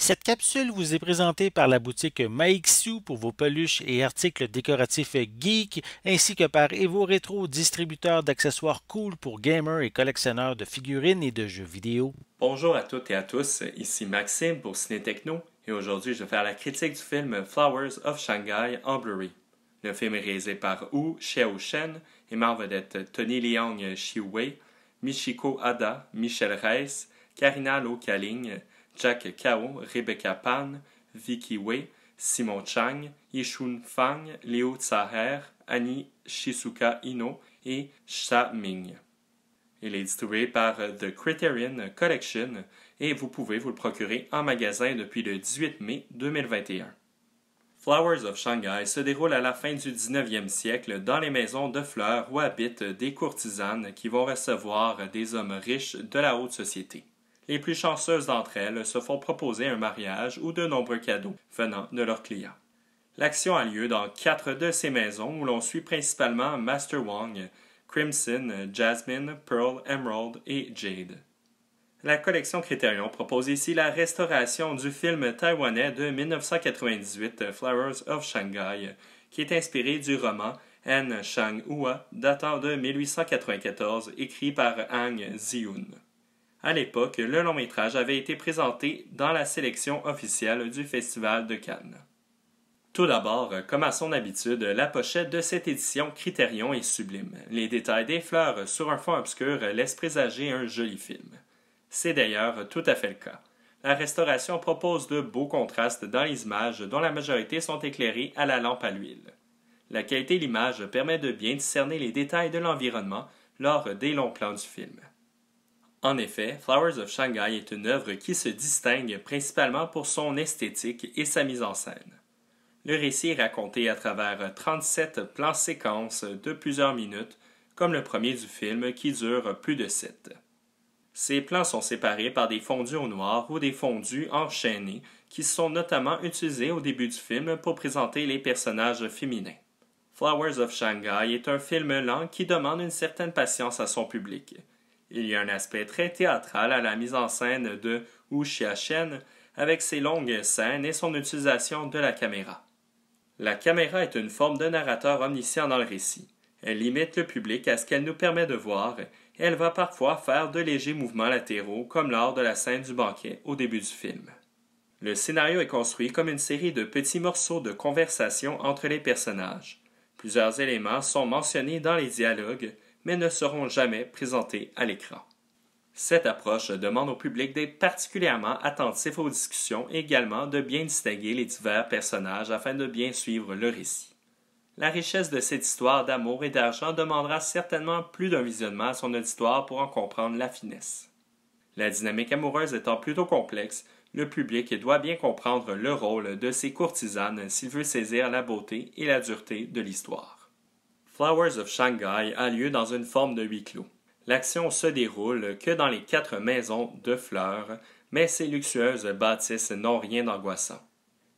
Cette capsule vous est présentée par la boutique Maixu pour vos peluches et articles décoratifs geek, ainsi que par Evo Retro, distributeur d'accessoires cool pour gamers et collectionneurs de figurines et de jeux vidéo. Bonjour à toutes et à tous, ici Maxime pour Ciné Techno et aujourd'hui je vais faire la critique du film Flowers of Shanghai en Blu-ray. Le film est réalisé par Wu Xiaoshen et met en vedette Tony Leung Shiwei, Michiko Hada, Michel Reiss, Karina Lo Kaling, Jack Kao, Rebecca Pan, Vicky Wei, Simon Chang, Yishun Fang, Liu Tsaher, Annie Shizuka Ino et Sha Ming. Il est distribué par The Criterion Collection et vous pouvez vous le procurer en magasin depuis le 18 mai 2021. Flowers of Shanghai se déroule à la fin du 19e siècle dans les maisons de fleurs où habitent des courtisanes qui vont recevoir des hommes riches de la haute société. Les plus chanceuses d'entre elles se font proposer un mariage ou de nombreux cadeaux venant de leurs clients. L'action a lieu dans 4 de ces maisons où l'on suit principalement Master Wang, Crimson, Jasmine, Pearl, Emerald et Jade. La collection Criterion propose ici la restauration du film taïwanais de 1998 Flowers of Shanghai, qui est inspiré du roman An Shang-hua datant de 1894 écrit par Hang Ziyun. À l'époque, le long-métrage avait été présenté dans la sélection officielle du Festival de Cannes. Tout d'abord, comme à son habitude, la pochette de cette édition Criterion est sublime. Les détails des fleurs sur un fond obscur laissent présager un joli film. C'est d'ailleurs tout à fait le cas. La restauration propose de beaux contrastes dans les images dont la majorité sont éclairées à la lampe à l'huile. La qualité de l'image permet de bien discerner les détails de l'environnement lors des longs plans du film. En effet, Flowers of Shanghai est une œuvre qui se distingue principalement pour son esthétique et sa mise en scène. Le récit est raconté à travers 37 plans séquences de plusieurs minutes, comme le premier du film qui dure plus de 7. Ces plans sont séparés par des fondus au noir ou des fondus enchaînés qui sont notamment utilisés au début du film pour présenter les personnages féminins. Flowers of Shanghai est un film lent qui demande une certaine patience à son public. Il y a un aspect très théâtral à la mise en scène de Wu Xiaoshen avec ses longues scènes et son utilisation de la caméra. La caméra est une forme de narrateur omniscient dans le récit. Elle limite le public à ce qu'elle nous permet de voir et elle va parfois faire de légers mouvements latéraux comme lors de la scène du banquet au début du film. Le scénario est construit comme une série de petits morceaux de conversation entre les personnages. Plusieurs éléments sont mentionnés dans les dialogues, mais ne seront jamais présentés à l'écran. Cette approche demande au public d'être particulièrement attentif aux discussions et également de bien distinguer les divers personnages afin de bien suivre le récit. La richesse de cette histoire d'amour et d'argent demandera certainement plus d'un visionnement à son auditoire pour en comprendre la finesse. La dynamique amoureuse étant plutôt complexe, le public doit bien comprendre le rôle de ces courtisanes s'il veut saisir la beauté et la dureté de l'histoire. Flowers of Shanghai a lieu dans une forme de huis clos. L'action se déroule que dans les 4 maisons de fleurs, mais ces luxueuses bâtisses n'ont rien d'angoissant.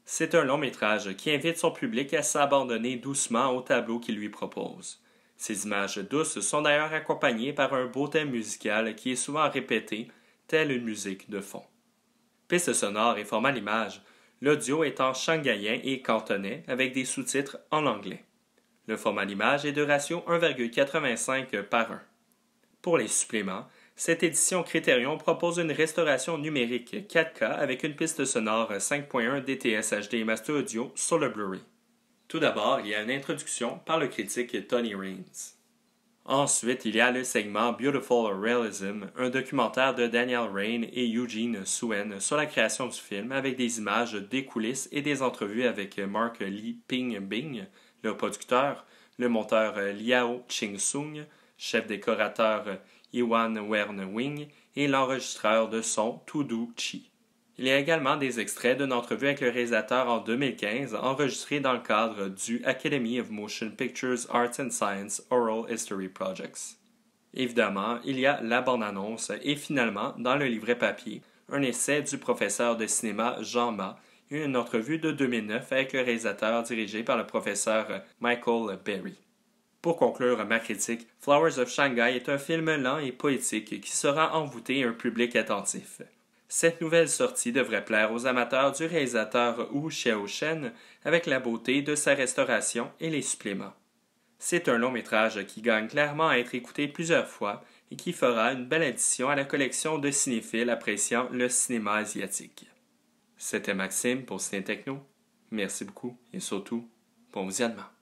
C'est un long métrage qui invite son public à s'abandonner doucement au tableau qu'il lui propose. Ces images douces sont d'ailleurs accompagnées par un beau thème musical qui est souvent répété, telle une musique de fond. Piste sonore et format l'image, l'audio est en shanghaïen et cantonais avec des sous-titres en anglais. Le format d'image est de ratio 1,85 par 1. Pour les suppléments, cette édition Criterion propose une restauration numérique 4K avec une piste sonore 5.1 DTS HD Master Audio sur le Blu-ray. Tout d'abord, il y a une introduction par le critique Tony Raines. Ensuite, il y a le segment Beautiful Realism, un documentaire de Daniel Rain et Eugene Suen sur la création du film avec des images des coulisses et des entrevues avec Mark Lee Ping-Bing, le producteur, le monteur Liao Ching-Sung, chef décorateur Iwan Wern-Wing et l'enregistreur de son Tudu Chi. Il y a également des extraits d'une entrevue avec le réalisateur en 2015 enregistrée dans le cadre du Academy of Motion Pictures Arts and Science Oral History Projects. Évidemment, il y a la bande-annonce et finalement, dans le livret papier, un essai du professeur de cinéma Jean Ma et une entrevue de 2009 avec le réalisateur dirigé par le professeur Michael Berry. Pour conclure ma critique, Flowers of Shanghai est un film lent et poétique qui saura envoûter un public attentif. Cette nouvelle sortie devrait plaire aux amateurs du réalisateur Wu Xiaoshen avec la beauté de sa restauration et les suppléments. C'est un long métrage qui gagne clairement à être écouté plusieurs fois et qui fera une belle addition à la collection de cinéphiles appréciant le cinéma asiatique. C'était Maxime pour Ciné Techno. Merci beaucoup et surtout, bon visionnement.